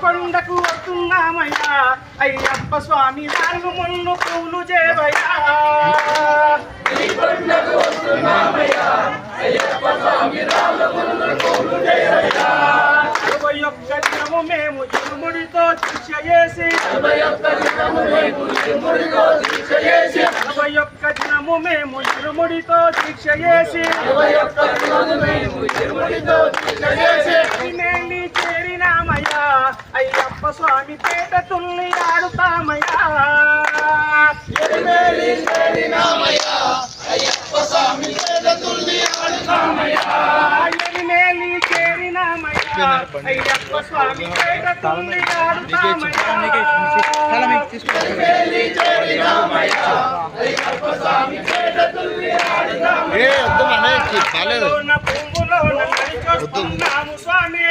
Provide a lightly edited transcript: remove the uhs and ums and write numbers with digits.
కొండకు వస్తున్నామయ్యా అయ్యప్ప స్వామి నాలుగు ముళ్ళు పూలు చేవయ్యా కొండకు వస్తున్నామయ్యా అయ్యప్ప స్వామి నాలుగు ముళ్ళు పూలు చేవయ్యా 41 దినము మేము ఇరుముడితో దీక్ష చేసి 41 దినము మేము ఇరుముడితో దీక్ష చేసి 41 దినము మేము ఇరుముడితో దీక్ష చేసి 41 దినము మేము ఇరుముడితో దీక్ష చేసి మేలి చేరినామయ్యా అయ్యప్ప స్వామి పేట తుల్లి ఆడుతామయ్యా మేలి చేరినామయ్యా అయ్యప్ప స్వామి పేట తుల్లి ఆడుతామయ్యా మేలి చేరినామయ్యా అయ్యప్ప స్వామి పేట తుల్లి ఆడుతామయ్యా మేలి చేరినామయ్యా అయ్యప్ప స్వామి పేట తుల్లి ఆడుతామయ్యా పువ్వులోన నడిచొస్తున్నాము స్వామి